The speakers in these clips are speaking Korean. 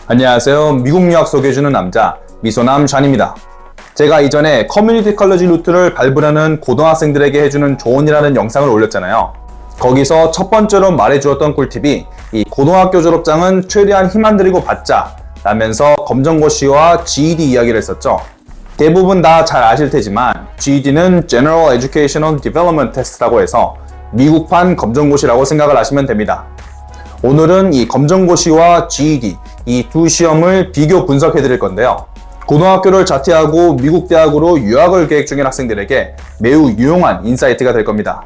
안녕하세요. 미국 유학 소개해주는 남자 미소남 잔입니다. 제가 이전에 커뮤니티 컬러지 루트를 밟으려는 고등학생들에게 해주는 조언이라는 영상을 올렸잖아요. 거기서 첫 번째로 말해주었던 꿀팁이 이 고등학교 졸업장은 최대한 힘 안 들이고 받자 라면서 검정고시와 GED 이야기를 했었죠. 대부분 다 잘 아실 테지만 GED는 General Educational Development Test라고 해서 미국판 검정고시라고 생각을 하시면 됩니다. 오늘은 이 검정고시와 GED 이 두 시험을 비교 분석해 드릴 건데요. 고등학교를 자퇴하고 미국 대학으로 유학을 계획 중인 학생들에게 매우 유용한 인사이트가 될 겁니다.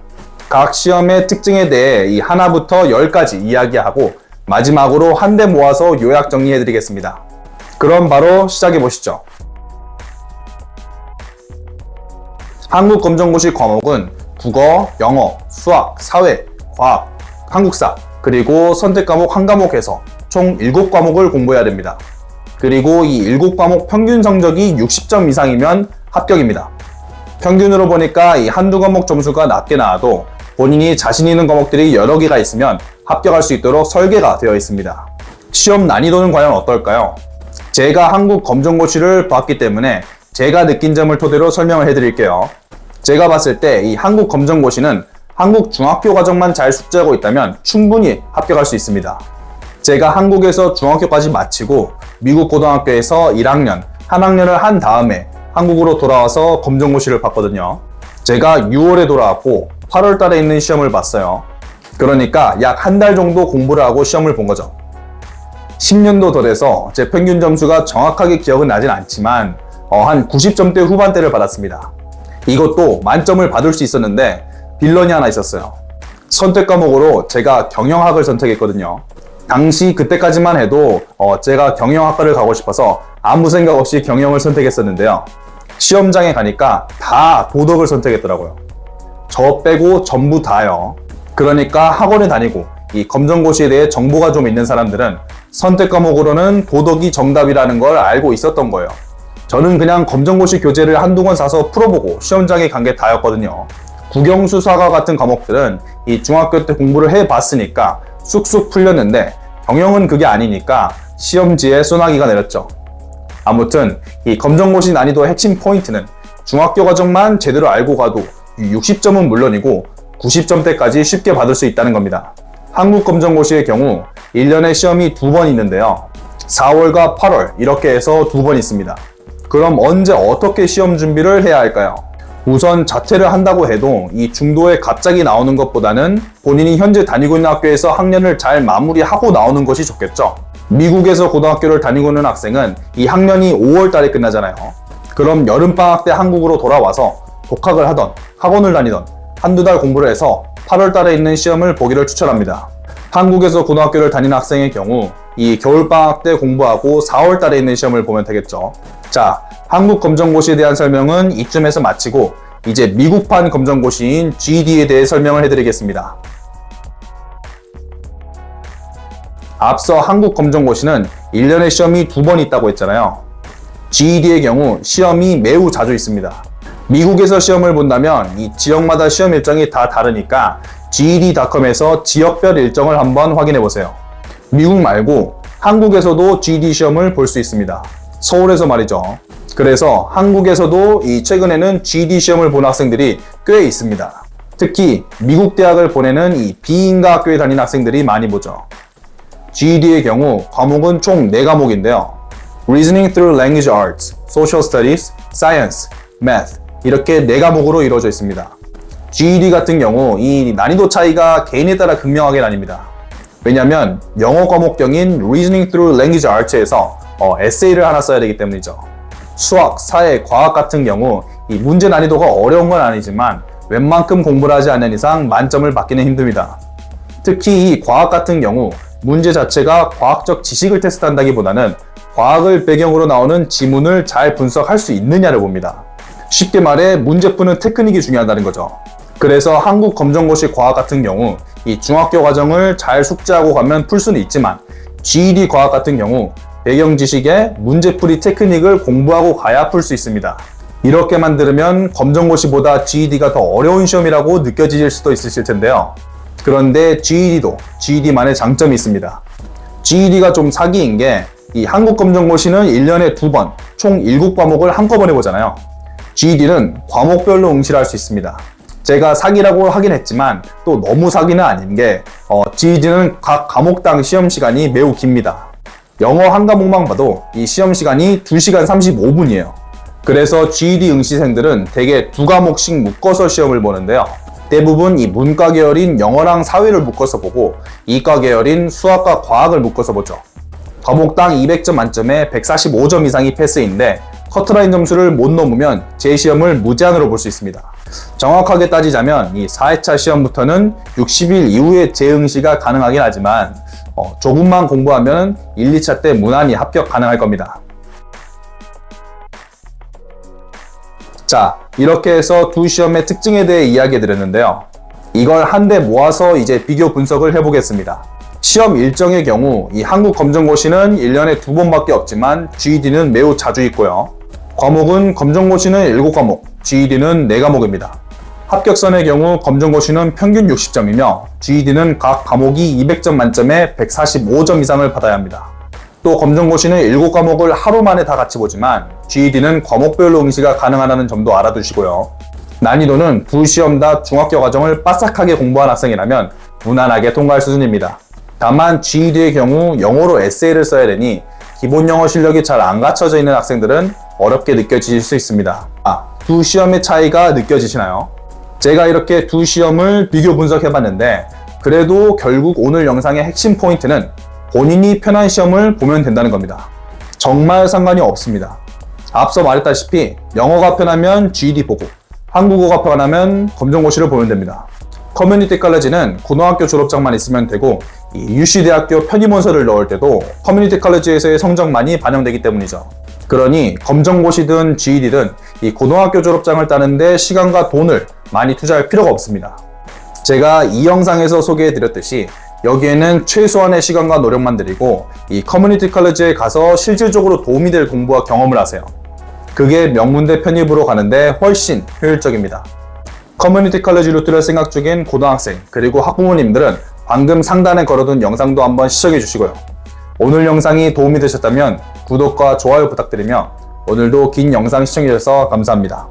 각 시험의 특징에 대해 이 하나부터 10까지 이야기하고 마지막으로 한데 모아서 요약 정리해 드리겠습니다. 그럼 바로 시작해 보시죠. 한국 검정고시 과목은 국어, 영어, 수학, 사회, 과학, 한국사, 그리고 선택 과목 한 과목에서 총 7과목을 공부해야 됩니다. 그리고 이 7과목 평균 성적이 60점 이상이면 합격입니다. 평균으로 보니까 이 한두 과목 점수가 낮게 나와도 본인이 자신 있는 과목들이 여러 개가 있으면 합격할 수 있도록 설계가 되어 있습니다. 시험 난이도는 과연 어떨까요? 제가 한국 검정고시를 봤기 때문에 제가 느낀 점을 토대로 설명을 해드릴게요. 제가 봤을 때 이 한국 검정고시는 한국 중학교 과정만 잘 숙지하고 있다면 충분히 합격할 수 있습니다. 제가 한국에서 중학교까지 마치고 미국 고등학교에서 1학년, 한 학년을 한 다음에 한국으로 돌아와서 검정고시를 봤거든요. 제가 6월에 돌아왔고 8월 달에 있는 시험을 봤어요. 그러니까 약 한 달 정도 공부를 하고 시험을 본 거죠. 10년도 더 돼서 제 평균 점수가 정확하게 기억은 나진 않지만 한 90점대 후반대를 받았습니다. 이것도 만점을 받을 수 있었는데 빌런이 하나 있었어요. 선택 과목으로 제가 경영학을 선택했거든요. 당시 그때까지만 해도 제가 경영학과를 가고 싶어서 아무 생각 없이 경영을 선택했었는데요. 시험장에 가니까 다 도덕을 선택했더라고요. 저 빼고 전부 다요. 그러니까 학원에 다니고 이 검정고시에 대해 정보가 좀 있는 사람들은 선택 과목으로는 도덕이 정답이라는 걸 알고 있었던 거예요. 저는 그냥 검정고시 교재를 한두 권 사서 풀어보고 시험장에 간 게 다였거든요. 국영수 사과 같은 과목들은 이 중학교 때 공부를 해봤으니까 쑥쑥 풀렸는데 경영은 그게 아니니까 시험지에 소나기가 내렸죠. 아무튼 이 검정고시 난이도의 핵심 포인트는 중학교 과정만 제대로 알고 가도 60점은 물론이고 90점대까지 쉽게 받을 수 있다는 겁니다. 한국 검정고시의 경우 1년에 시험이 2번 있는데요. 4월과 8월 이렇게 해서 2번 있습니다. 그럼 언제 어떻게 시험 준비를 해야 할까요? 우선 자퇴를 한다고 해도 이 중도에 갑자기 나오는 것보다는 본인이 현재 다니고 있는 학교에서 학년을 잘 마무리하고 나오는 것이 좋겠죠. 미국에서 고등학교를 다니고 있는 학생은 이 학년이 5월 달에 끝나잖아요. 그럼 여름방학 때 한국으로 돌아와서 독학을 하던 학원을 다니던 한두 달 공부를 해서 8월 달에 있는 시험을 보기를 추천합니다. 한국에서 고등학교를 다니는 학생의 경우 이 겨울방학 때 공부하고 4월 달에 있는 시험을 보면 되겠죠. 자, 한국 검정고시에 대한 설명은 이쯤에서 마치고 이제 미국판 검정고시인 GED에 대해 설명을 해드리겠습니다. 앞서 한국 검정고시는 1년에 시험이 2번 있다고 했잖아요. GED의 경우 시험이 매우 자주 있습니다. 미국에서 시험을 본다면 이 지역마다 시험 일정이 다 다르니까 GED.com에서 지역별 일정을 한번 확인해 보세요. 미국 말고 한국에서도 GED 시험을 볼 수 있습니다. 서울에서 말이죠. 그래서 한국에서도 이 최근에는 GED 시험을 본 학생들이 꽤 있습니다. 특히 미국 대학을 보내는 이 비인가 학교에 다니는 학생들이 많이 보죠. GED의 경우 과목은 총 4과목인데요. Reasoning through Language Arts, Social Studies, Science, Math 이렇게 4과목으로 이루어져 있습니다. GED 같은 경우 이 난이도 차이가 개인에 따라 극명하게 나뉩니다. 왜냐면 영어 과목경인 Reasoning through Language Arts에서 에세이를 하나 써야 되기 때문이죠. 수학, 사회, 과학 같은 경우 이 문제 난이도가 어려운 건 아니지만 웬만큼 공부를 하지 않는 이상 만점을 받기는 힘듭니다. 특히 이 과학 같은 경우 문제 자체가 과학적 지식을 테스트한다기보다는 과학을 배경으로 나오는 지문을 잘 분석할 수 있느냐를 봅니다. 쉽게 말해 문제 푸는 테크닉이 중요하다는 거죠. 그래서 한국 검정고시 과학 같은 경우 이 중학교 과정을 잘 숙지하고 가면 풀 수는 있지만 GED 과학 같은 경우 배경 지식에 문제풀이 테크닉을 공부하고 가야 풀 수 있습니다. 이렇게만 들으면 검정고시보다 GED가 더 어려운 시험이라고 느껴질 수도 있으실 텐데요. 그런데 GED도 GED만의 장점이 있습니다. GED가 좀 사기인 게 이 한국검정고시는 1년에 2번, 총 7과목을 한꺼번에 보잖아요. GED는 과목별로 응시를 할 수 있습니다. 제가 사기라고 하긴 했지만 또 너무 사기는 아닌 게 GED는 각 과목당 시험 시간이 매우 깁니다. 영어 한 과목만 봐도 이 시험 시간이 2시간 35분이에요. 그래서 GED 응시생들은 대개 2과목씩 묶어서 시험을 보는데요. 대부분 이 문과 계열인 영어랑 사회를 묶어서 보고 이과 계열인 수학과 과학을 묶어서 보죠. 과목당 200점 만점에 145점 이상이 패스인데 커트라인 점수를 못 넘으면 재시험을 무제한으로 볼 수 있습니다. 정확하게 따지자면 이 4회차 시험부터는 60일 이후에 재응시가 가능하긴 하지만 조금만 공부하면 1, 2차 때 무난히 합격 가능할 겁니다. 자, 이렇게 해서 두 시험의 특징에 대해 이야기 드렸는데요. 이걸 한데 모아서 이제 비교 분석을 해보겠습니다. 시험 일정의 경우 이 한국검정고시는 1년에 2번밖에 없지만 GED는 매우 자주 있고요. 과목은 검정고시는 7과목, GED는 4과목입니다. 합격선의 경우 검정고시는 평균 60점이며 GED는 각 과목이 200점 만점에 145점 이상을 받아야 합니다. 또 검정고시는 7과목을 하루 만에 다 같이 보지만 GED는 과목별로 응시가 가능하다는 점도 알아두시고요. 난이도는 두 시험 다 중학교 과정을 빠삭하게 공부한 학생이라면 무난하게 통과할 수준입니다. 다만 GED의 경우 영어로 에세이를 써야 되니 기본 영어 실력이 잘 안 갖춰져 있는 학생들은 어렵게 느껴질 수 있습니다. 두 시험의 차이가 느껴지시나요? 제가 이렇게 두 시험을 비교 분석해봤는데 그래도 결국 오늘 영상의 핵심 포인트는 본인이 편한 시험을 보면 된다는 겁니다. 정말 상관이 없습니다. 앞서 말했다시피 영어가 편하면 GED 보고 한국어가 편하면 검정고시를 보면 됩니다. 커뮤니티 칼리지는 고등학교 졸업장만 있으면 되고 이 UC대학교 편입원서를 넣을 때도 커뮤니티 칼리지에서의 성적만이 반영되기 때문이죠. 그러니 검정고시든 GED든 이 고등학교 졸업장을 따는데 시간과 돈을 많이 투자할 필요가 없습니다. 제가 이 영상에서 소개해드렸듯이 여기에는 최소한의 시간과 노력만 들이고 이 커뮤니티 칼리지에 가서 실질적으로 도움이 될 공부와 경험을 하세요. 그게 명문대 편입으로 가는데 훨씬 효율적입니다. 커뮤니티 칼리지 루트를 생각 중인 고등학생 그리고 학부모님들은 방금 상단에 걸어둔 영상도 한번 시청해 주시고요. 오늘 영상이 도움이 되셨다면 구독과 좋아요 부탁드리며 오늘도 긴 영상 시청해 주셔서 감사합니다.